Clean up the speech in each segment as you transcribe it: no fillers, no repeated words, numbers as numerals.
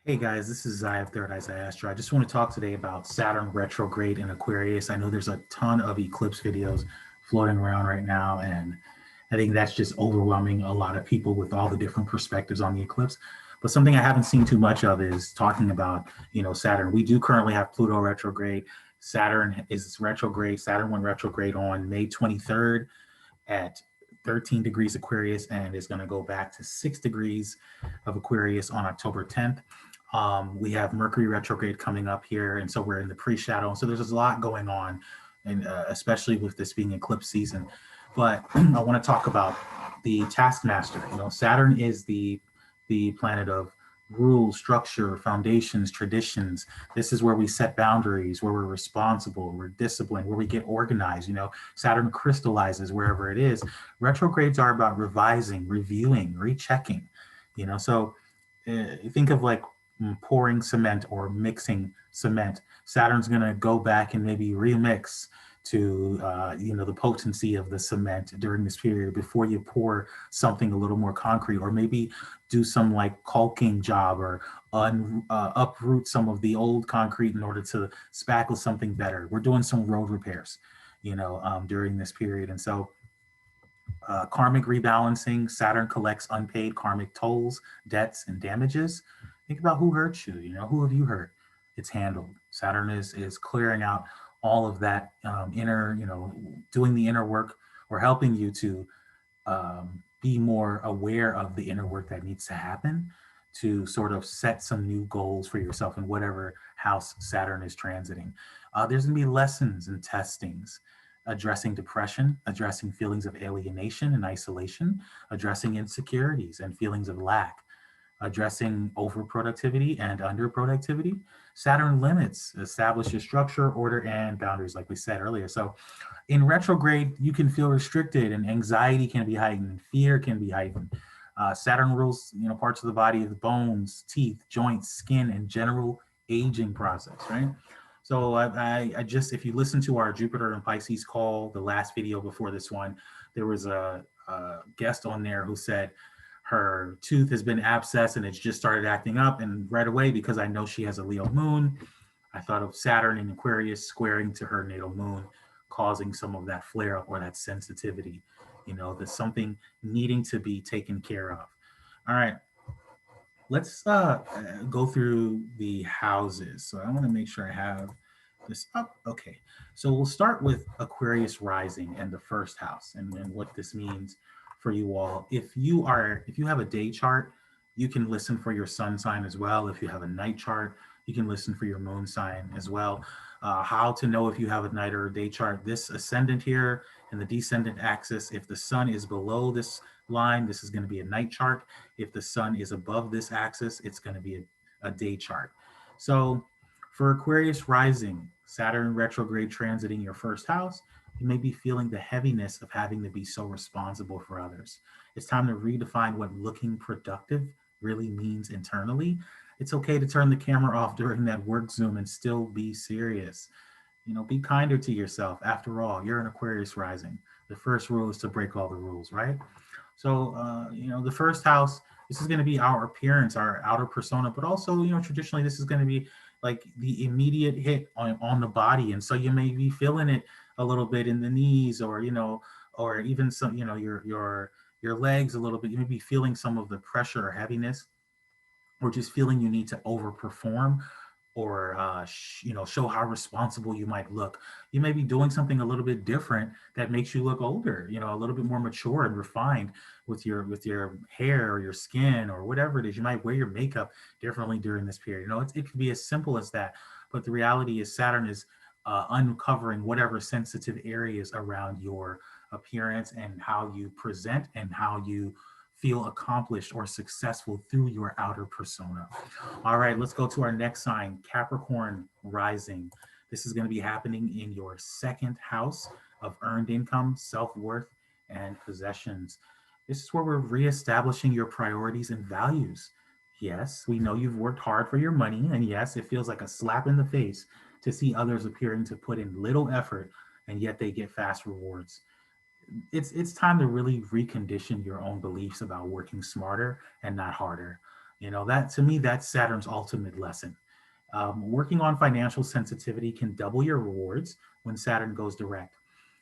Hey guys, this is Zai of Third Eye Astro. I just want to talk today about Saturn retrograde in Aquarius. I know there's a ton of eclipse videos floating around right now, and I think that's just overwhelming a lot of people with all the different perspectives on the eclipse. But something I haven't seen too much of is talking about, Saturn. We do currently have Pluto retrograde. Saturn is retrograde. Saturn went retrograde on May 23rd at 13 degrees Aquarius and is going to go back to 6 degrees of Aquarius on October 10th. We have Mercury retrograde coming up here, and so we're in the pre-shadow. So there's a lot going on, and especially with this being eclipse season. But I want to talk about the Taskmaster. Saturn is the planet of rules, structure, foundations, traditions. This is where we set boundaries, where we're responsible, we're disciplined, where we get organized. Saturn crystallizes wherever it is. Retrogrades are about revising, reviewing, rechecking. So think of like pouring cement or mixing cement. Saturn's going to go back and maybe remix to the potency of the cement during this period before you pour something a little more concrete, or maybe do some like caulking job or uproot some of the old concrete in order to spackle something better. We're doing some road repairs during this period. And so karmic rebalancing. Saturn collects unpaid karmic tolls, debts, and damages. Think about who hurt you. Who have you hurt? It's handled. Saturn is clearing out all of that inner, doing the inner work, or helping you to be more aware of the inner work that needs to happen to sort of set some new goals for yourself in whatever house Saturn is transiting. There's going to be lessons and testings addressing depression, addressing feelings of alienation and isolation, addressing insecurities and feelings of lack, addressing overproductivity and underproductivity. Saturn limits establishes structure, order, and boundaries, like we said earlier. So in retrograde, you can feel restricted, and anxiety can be heightened, fear can be heightened. Saturn rules, parts of the body, the bones, teeth, joints, skin, and general aging process, right? So I just, if you listen to our Jupiter and Pisces call, the last video before this one, there was a guest on there who said her tooth has been abscessed and it's just started acting up. And right away, because I know she has a Leo moon, I thought of Saturn in Aquarius squaring to her natal moon, causing some of that flare up or that sensitivity. There's something needing to be taken care of. All right. Let's go through the houses. So I want to make sure I have this up. Okay. So we'll start with Aquarius Rising and the first house and what this means for you all. If you have a day chart, you can listen for your sun sign as well. If you have a night chart, you can listen for your moon sign as well. How to know if you have a night or a day chart. This ascendant here and the descendant axis, if the sun is below this line, this is going to be a night chart. If the sun is above this axis, it's going to be a day chart. So for Aquarius Rising, Saturn retrograde transiting your first house, you may be feeling the heaviness of having to be so responsible for others. It's time to redefine what looking productive really means internally. It's okay to turn the camera off during that work Zoom and still be serious. Be kinder to yourself. After all, you're an Aquarius rising. The first rule is to break all the rules, right? So, the first house, this is going to be our appearance, our outer persona, but also, traditionally, this is going to be like the immediate hit on the body. And so you may be feeling it a little bit in the knees, or, or even some, your legs a little bit. You may be feeling some of the pressure or heaviness, or just feeling you need to overperform, or show how responsible you might look. You may be doing something a little bit different that makes you look older, a little bit more mature and refined with your hair or your skin or whatever it is. You might wear your makeup differently during this period. It could be as simple as that. But the reality is Saturn is uncovering whatever sensitive areas around your appearance and how you present and how you feel accomplished or successful through your outer persona. All right, let's go to our next sign, Capricorn Rising. This is going to be happening in your second house of earned income, self-worth, and possessions. This is where we're reestablishing your priorities and values. Yes, we know you've worked hard for your money, and yes, it feels like a slap in the face to see others appearing to put in little effort and yet they get fast rewards. It's time to really recondition your own beliefs about working smarter and not harder. That to me, that's Saturn's ultimate lesson. Working on financial sensitivity can double your rewards when Saturn goes direct.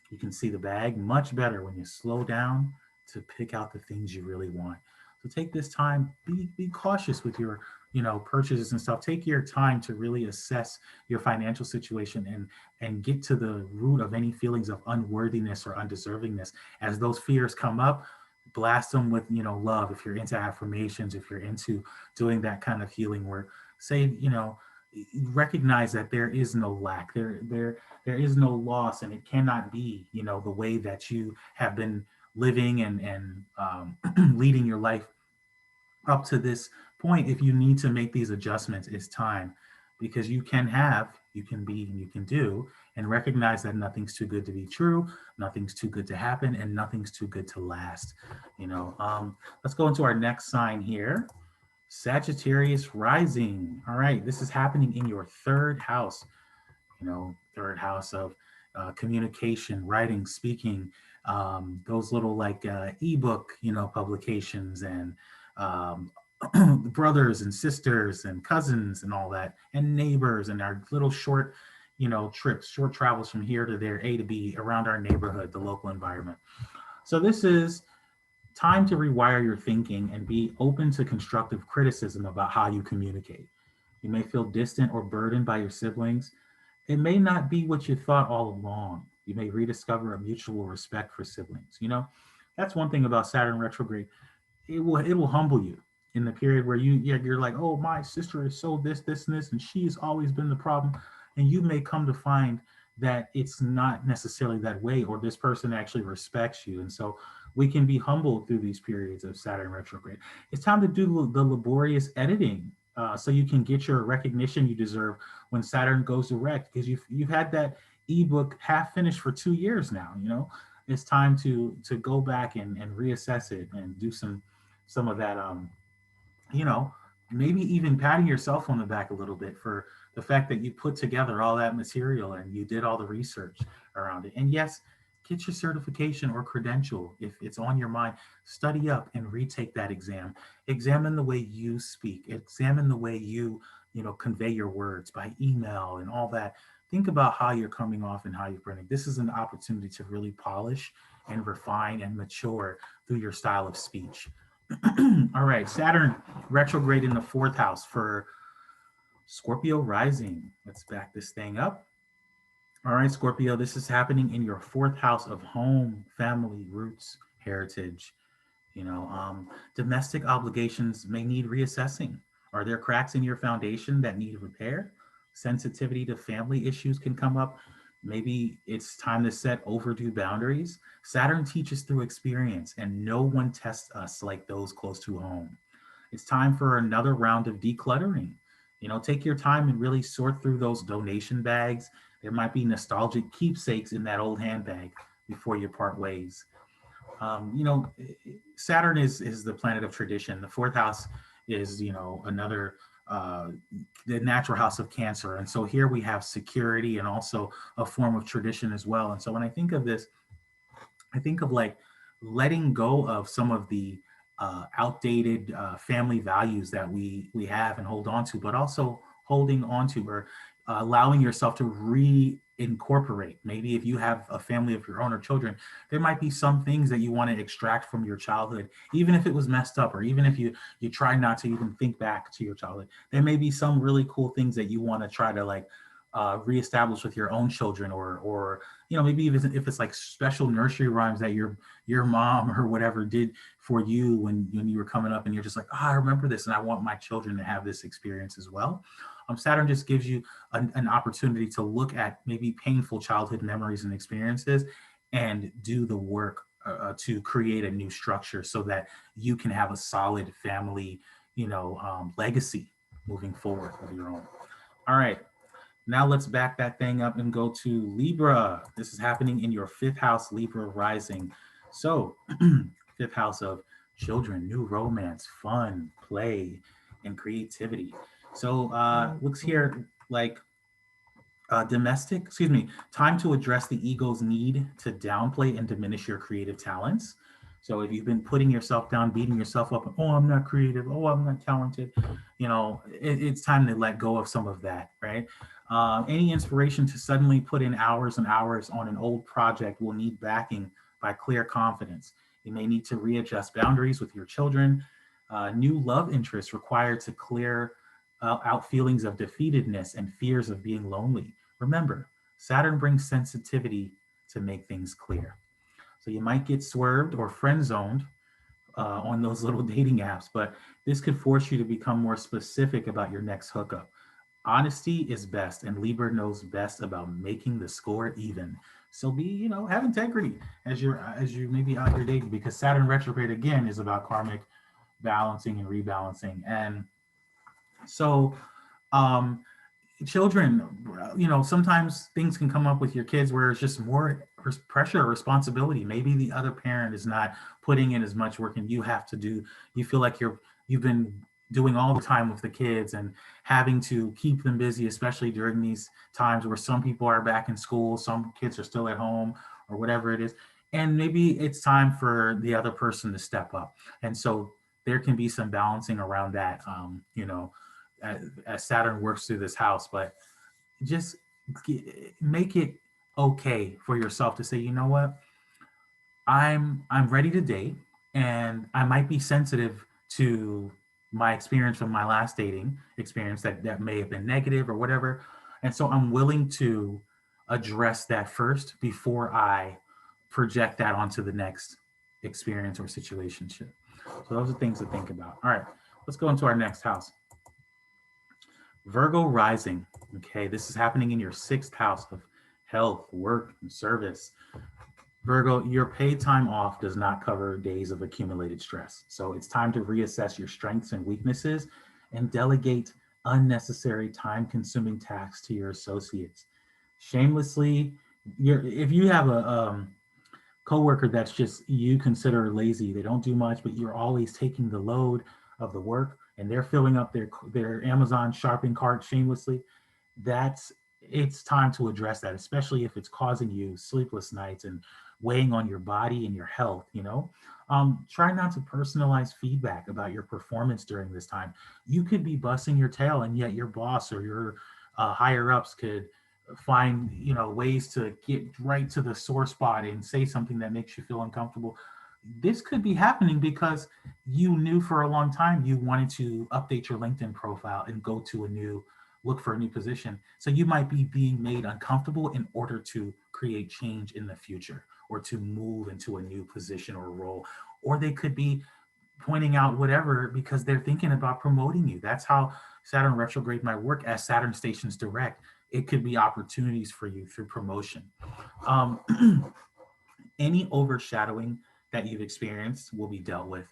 You can see the bag much better when you slow down to pick out the things you really want. So take this time, be cautious with your, purchases and stuff. Take your time to really assess your financial situation and get to the root of any feelings of unworthiness or undeservingness. As those fears come up, blast them with, love. If you're into affirmations, if you're into doing that kind of healing work, say, recognize that there is no lack. There is no loss, and it cannot be, the way that you have been living and leading your life up to this point. If you need to make these adjustments, it's time, because you can have, you can be, and you can do, and recognize that nothing's too good to be true, nothing's too good to happen, and nothing's too good to last. Let's go into our next sign here. Sagittarius Rising. All right, this is happening in your third house, third house of communication, writing, speaking, those little like ebook, publications, and um, brothers and sisters and cousins and all that, and neighbors, and our little short, trips, short travels from here to there, A to B, around our neighborhood, the local environment. So this is time to rewire your thinking and be open to constructive criticism about how you communicate. You may feel distant or burdened by your siblings. It may not be what you thought all along. You may rediscover a mutual respect for siblings. That's one thing about Saturn retrograde. It will humble you in the period where you're like, oh, my sister is so this and this, and she's always been the problem. And you may come to find that it's not necessarily that way, or this person actually respects you. And so we can be humbled through these periods of Saturn retrograde. It's time to do the laborious editing, so you can get your recognition you deserve when Saturn goes direct, because you've had that ebook half finished for 2 years now. It's time to go back and reassess it and do some of that, you know, maybe even patting yourself on the back a little bit for the fact that you put together all that material and you did all the research around it. And yes, get your certification or credential if it's on your mind. Study up and retake that exam. Examine the way you speak. Examine the way you convey your words by email and all that. Think about how you're coming off and how you're printing. This is an opportunity to really polish and refine and mature through your style of speech. All right, Saturn retrograde in the fourth house for Scorpio Rising. Let's back this thing up. All right, Scorpio, this is happening in your fourth house of home, family, roots, heritage. Domestic obligations may need reassessing. Are there cracks in your foundation that need repair? Sensitivity to family issues can come up. Maybe it's time to set overdue boundaries. Saturn teaches through experience, and no one tests us like those close to home. It's time for another round of decluttering. Take your time and really sort through those donation bags. There might be nostalgic keepsakes in that old handbag before you part ways. Saturn is the planet of tradition. The fourth house is, another the natural house of Cancer, and so here we have security and also a form of tradition as well. And so when I think of this, I think of like letting go of some of the outdated family values that we have and hold on to, but also holding on to, or allowing yourself to reincorporate. Maybe if you have a family of your own or children, there might be some things that you want to extract from your childhood, even if it was messed up, or even if you try not to even think back to your childhood. There may be some really cool things that you want to try to like reestablish with your own children, or maybe if it's like special nursery rhymes that your mom or whatever did for you when you were coming up, and you're just like, I remember this and I want my children to have this experience as well. Saturn just gives you an opportunity to look at maybe painful childhood memories and experiences and do the work to create a new structure so that you can have a solid family, legacy moving forward of your own. All right. Now let's back that thing up and go to Libra. This is happening in your fifth house, Libra Rising. So, fifth house of children, new romance, fun, play, and creativity. So, looks here like time to address the ego's need to downplay and diminish your creative talents. So if you've been putting yourself down, beating yourself up, oh, I'm not creative, oh, I'm not talented, it's time to let go of some of that, right? Any inspiration to suddenly put in hours and hours on an old project will need backing by clear confidence. You may need to readjust boundaries with your children. New love interests required to clear out feelings of defeatedness and fears of being lonely. Remember, Saturn brings sensitivity to make things clear. So you might get swerved or friend zoned on those little dating apps, but this could force you to become more specific about your next hookup. Honesty is best, and Libra knows best about making the score even. So have integrity as you maybe out your dating, because Saturn retrograde again is about karmic balancing and rebalancing. And so um children, sometimes things can come up with your kids where it's just more pressure or responsibility. Maybe the other parent is not putting in as much work and you have to do. You feel like you've been doing all the time with the kids and having to keep them busy, especially during these times where some people are back in school, some kids are still at home, or whatever it is. And maybe it's time for the other person to step up. And so there can be some balancing around that, as Saturn works through this house. But just make it okay for yourself to say, you know what, I'm ready to date, and I might be sensitive to my experience from my last dating experience that may have been negative or whatever, and so I'm willing to address that first before I project that onto the next experience or situationship. So those are things to think about. All right, let's go into our next house. Virgo Rising. Okay, this is happening in your sixth house of health, work, and service. Virgo, your paid time off does not cover days of accumulated stress. So it's time to reassess your strengths and weaknesses and delegate unnecessary time consuming tasks to your associates. Shamelessly, if you have a coworker that's just you consider lazy, they don't do much, but you're always taking the load of the work and they're filling up their Amazon shopping cart shamelessly, that's it's time to address that, especially if it's causing you sleepless nights and weighing on your body and your health. Try not to personalize feedback about your performance during this time. You could be busting your tail, and yet your boss or your higher ups could find ways to get right to the sore spot and say something that makes you feel uncomfortable. This could be happening because you knew for a long time you wanted to update your LinkedIn profile and go to look for a new position. So you might be being made uncomfortable in order to create change in the future or to move into a new position or role. Or they could be pointing out whatever because they're thinking about promoting you. That's how Saturn retrograde might work as Saturn stations direct. It could be opportunities for you through promotion. Um, any overshadowing that you've experienced will be dealt with,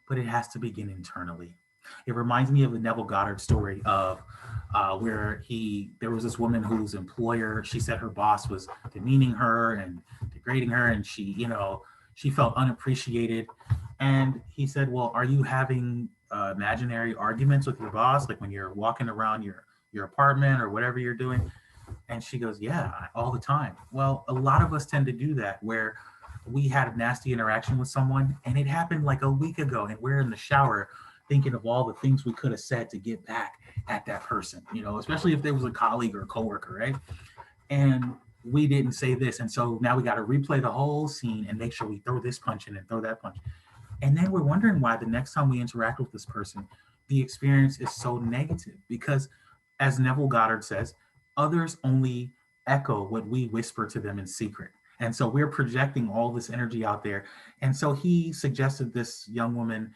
but it has to begin internally. It reminds me of the Neville Goddard story of where there was this woman whose employer, she said her boss was demeaning her and degrading her, and she felt unappreciated. And he said, well, are you having imaginary arguments with your boss, like when you're walking around your apartment or whatever you're doing? And she goes, yeah, all the time. Well, a lot of us tend to do that, where we had a nasty interaction with someone and it happened like a week ago, and we're in the shower thinking of all the things we could have said to get back at that person, especially if there was a colleague or a coworker, right? And we didn't say this. And so now we got to replay the whole scene and make sure we throw this punch in and throw that punch. And then we're wondering why the next time we interact with this person, the experience is so negative. Because as Neville Goddard says, others only echo what we whisper to them in secret. And so we're projecting all this energy out there. And so he suggested this young woman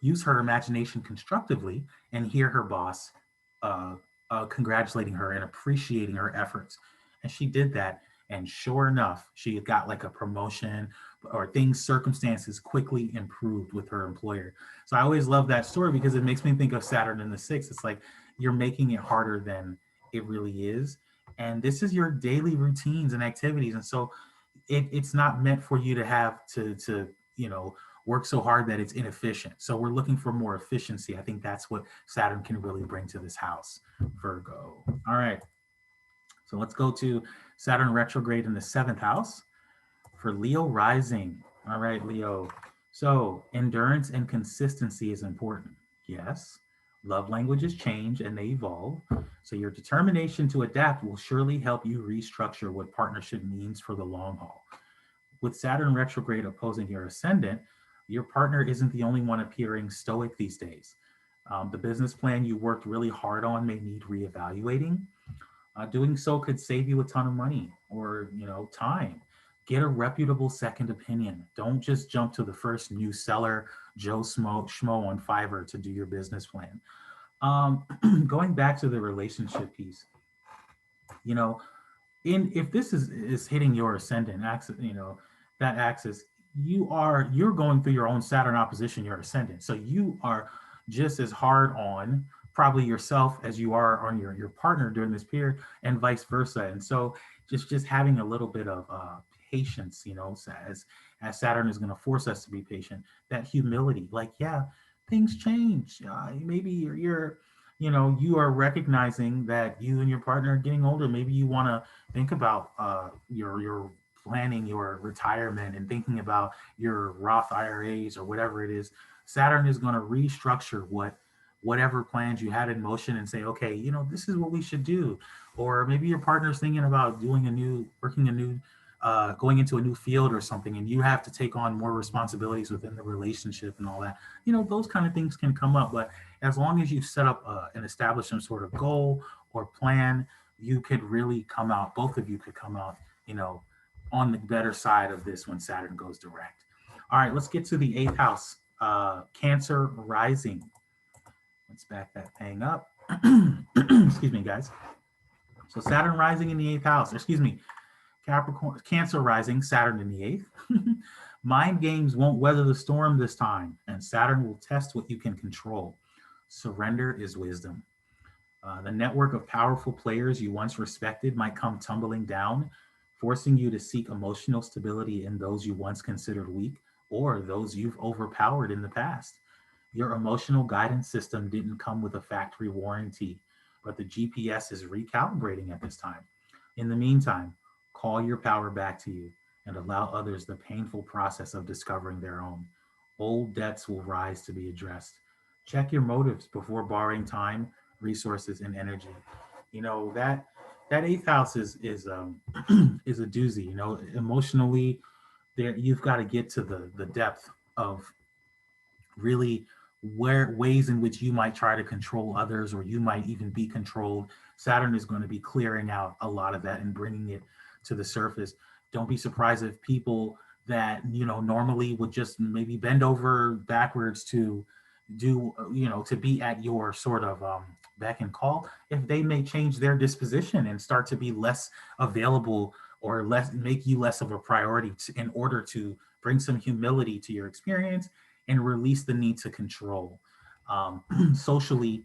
use her imagination constructively and hear her boss congratulating her and appreciating her efforts. And she did that. And sure enough, she got like a promotion, or circumstances quickly improved with her employer. So I always love that story because it makes me think of Saturn in the sixth. It's like you're making it harder than it really is. And this is your daily routines and activities. And so it's not meant for you to have to work so hard that it's inefficient. So we're looking for more efficiency. I think that's what Saturn can really bring to this house, Virgo. All right. So let's go to Saturn retrograde in the seventh house for Leo Rising. All right, Leo. So endurance and consistency is important. Yes. Love languages change and they evolve. So your determination to adapt will surely help you restructure what partnership means for the long haul. With Saturn retrograde opposing your ascendant, your partner isn't the only one appearing stoic these days. The business plan you worked really hard on may need reevaluating. Doing so could save you a ton of money or time. Get a reputable second opinion. Don't just jump to the first new seller, Joe Schmo on Fiverr to do your business plan. Going back to the relationship piece, you know, in if this is hitting your ascendant axis, that axis, you're going through your own Saturn opposition, your ascendant. So you are just as hard on probably yourself as you are on your partner during this period, and vice versa. And so just having a little bit of patience, as Saturn is going to force us to be patient. That humility, like, yeah, things change. Maybe you are recognizing that you and your partner are getting older. Maybe you want to think about your planning your retirement and thinking about your Roth IRAs or whatever it is. Saturn is going to restructure whatever plans you had in motion and say, okay, this is what we should do. Or maybe your partner's thinking about going into a new field or something, and you have to take on more responsibilities within the relationship and all that. Those kind of things can come up, but as long as you set up and establish some sort of goal or plan, you could really come out, both of you could come out, on the better side of this when Saturn goes direct. All right, let's get to the eighth house, Cancer Rising. Let's back that thing up. Excuse me, guys. So Saturn rising in the eighth house, excuse me, Capricorn, Cancer rising, Saturn in the eighth. Mind games won't weather the storm this time, and Saturn will test what you can control. Surrender is wisdom. The network of powerful players you once respected might come tumbling down, forcing you to seek emotional stability in those you once considered weak or those you've overpowered in the past. Your emotional guidance system didn't come with a factory warranty, but the GPS is recalibrating at this time. In the meantime, call your power back to you and allow others the painful process of discovering their own. Old debts will rise to be addressed. Check your motives before borrowing time, resources, and energy. That eighth house is is a doozy. Emotionally, there you've got to get to the depth of really where ways in which you might try to control others or you might even be controlled. Saturn is going to be clearing out a lot of that and bringing it to the surface. Don't be surprised if people that normally would just maybe bend over backwards to do to be at your sort of beck and call, if they may change their disposition and start to be less available or less make you less of a priority in order to bring some humility to your experience and release the need to control. Socially,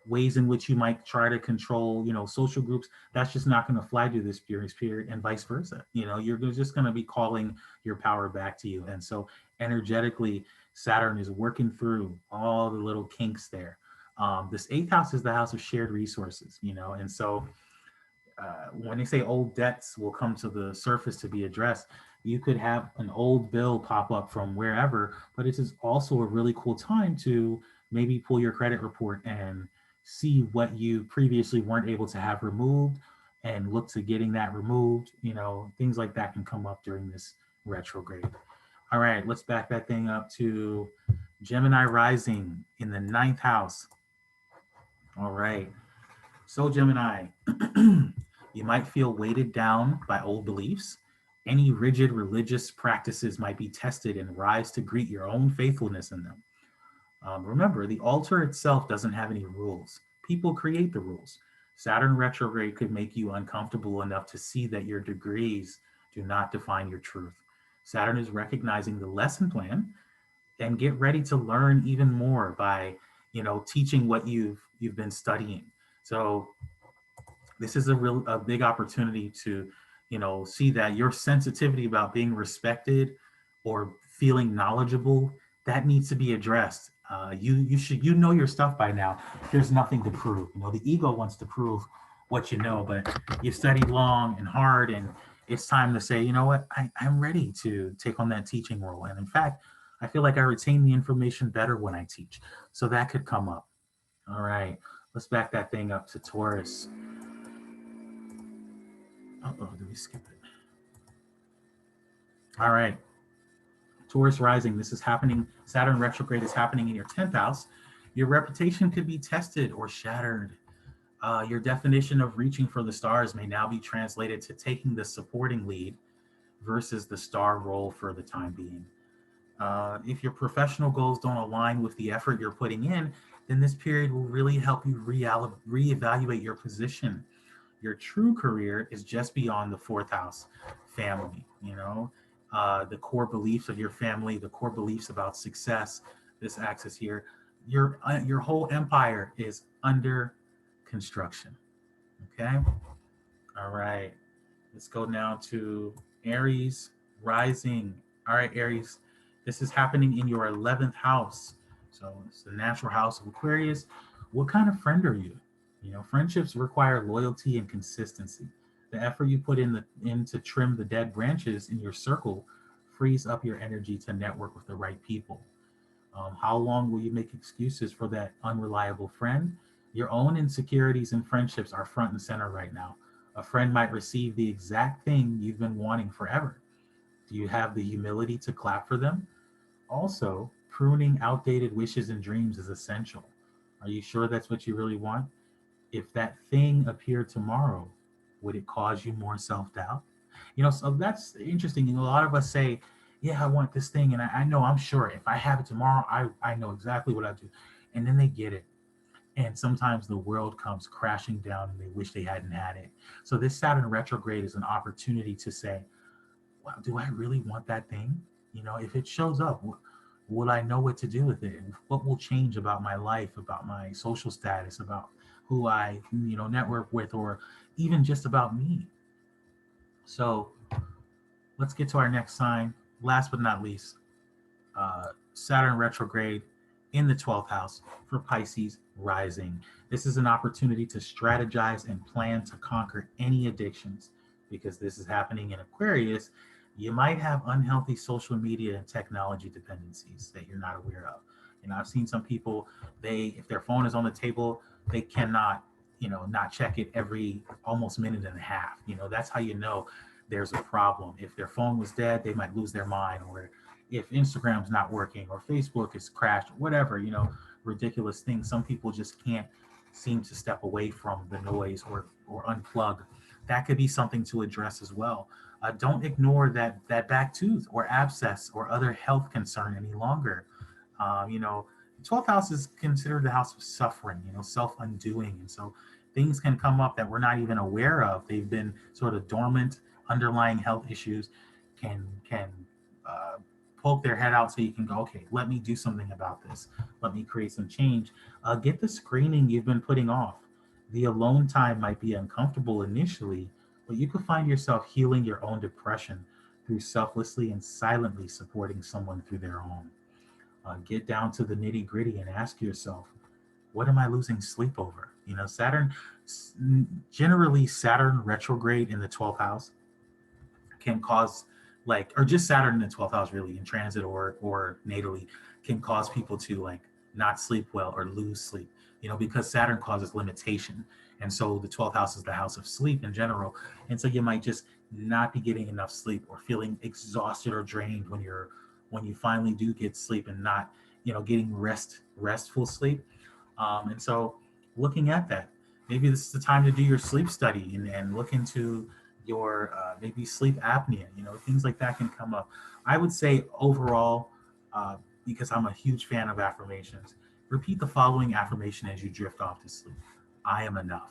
ways in which you might try to control, social groups, that's just not going to fly through this period, and vice versa. You're just going to be calling your power back to you. And so energetically, Saturn is working through all the little kinks there. This eighth house is the house of shared resources, and so when they say old debts will come to the surface to be addressed, you could have an old bill pop up from wherever, but it is also a really cool time to maybe pull your credit report and see what you previously weren't able to have removed and look to getting that removed. Things like that can come up during this retrograde. All right, let's back that thing up to Gemini rising in the ninth house. All right. So, Gemini, you might feel weighted down by old beliefs. Any rigid religious practices might be tested and rise to greet your own faithfulness in them. Remember, the altar itself doesn't have any rules. People create the rules. Saturn retrograde could make you uncomfortable enough to see that your degrees do not define your truth. Saturn is recognizing the lesson plan, and get ready to learn even more by, teaching what you've been studying. So this is a big opportunity to, see that your sensitivity about being respected or feeling knowledgeable, that needs to be addressed. You should know your stuff by now. There's nothing to prove. The ego wants to prove what you know, but you studied long and hard, and it's time to say, you know what, I'm ready to take on that teaching role. And in fact, I feel like I retain the information better when I teach. So that could come up. All right, let's back that thing up to Taurus. Uh-oh, did we skip it? All right, Taurus rising. This is happening. Saturn retrograde is happening in your 10th house. Your reputation could be tested or shattered. Your definition of reaching for the stars may now be translated to taking the supporting lead versus the star role for the time being. If your professional goals don't align with the effort you're putting in, then this period will really help you reevaluate your position. Your true career is just beyond the fourth house, family, the core beliefs of your family, the core beliefs about success, this axis here. Your whole empire is under construction. Okay. All right. Let's go now to Aries Rising. All right, Aries, this is happening in your 11th house. So it's the natural house of Aquarius. What kind of friend are you? Friendships require loyalty and consistency. The effort you put in to trim the dead branches in your circle frees up your energy to network with the right people. How long will you make excuses for that unreliable friend? Your own insecurities and friendships are front and center right now. A friend might receive the exact thing you've been wanting forever. Do you have the humility to clap for them? Also, pruning outdated wishes and dreams is essential. Are you sure that's what you really want? If that thing appeared tomorrow, would it cause you more self-doubt? So that's interesting. A lot of us say, yeah, I want this thing. And I know, I'm sure if I have it tomorrow, I know exactly what I do. And then they get it. And sometimes the world comes crashing down and they wish they hadn't had it. So this Saturn retrograde is an opportunity to say, well, do I really want that thing? If it shows up, will I know what to do with it? What will change about my life, about my social status, about who I, network with, or even just about me? So let's get to our next sign. Last but not least, Saturn retrograde in the 12th house for Pisces rising. This is an opportunity to strategize and plan to conquer any addictions. Because this is happening in Aquarius, you might have unhealthy social media and technology dependencies that you're not aware of. I've seen some people, if their phone is on the table, they cannot, not check it every almost minute and a half. That's how you know there's a problem. If their phone was dead, they might lose their mind. Or if Instagram's not working or Facebook is crashed, whatever, ridiculous things. Some people just can't seem to step away from the noise or unplug. That could be something to address as well. Don't ignore that back tooth or abscess or other health concern any longer. The 12th house is considered the house of suffering, self-undoing. And so things can come up that we're not even aware of. They've been sort of dormant, underlying health issues can poke their head out so you can go, okay, let me do something about this. Let me create some change. Get the screening you've been putting off. The alone time might be uncomfortable initially, but you could find yourself healing your own depression through selflessly and silently supporting someone through their own. Get down to the nitty gritty and ask yourself, what am I losing sleep over? Generally Saturn retrograde in the 12th house can cause or just Saturn in the 12th house really in transit or natally can cause people to not sleep well or lose sleep, because Saturn causes limitation. And so the 12th house is the house of sleep in general. And so you might just not be getting enough sleep or feeling exhausted or drained when you finally do get sleep and not, getting restful sleep. And so looking at that, maybe this is the time to do your sleep study and look into your maybe sleep apnea, things like that can come up. I would say overall, because I'm a huge fan of affirmations, repeat the following affirmation as you drift off to sleep. I am enough.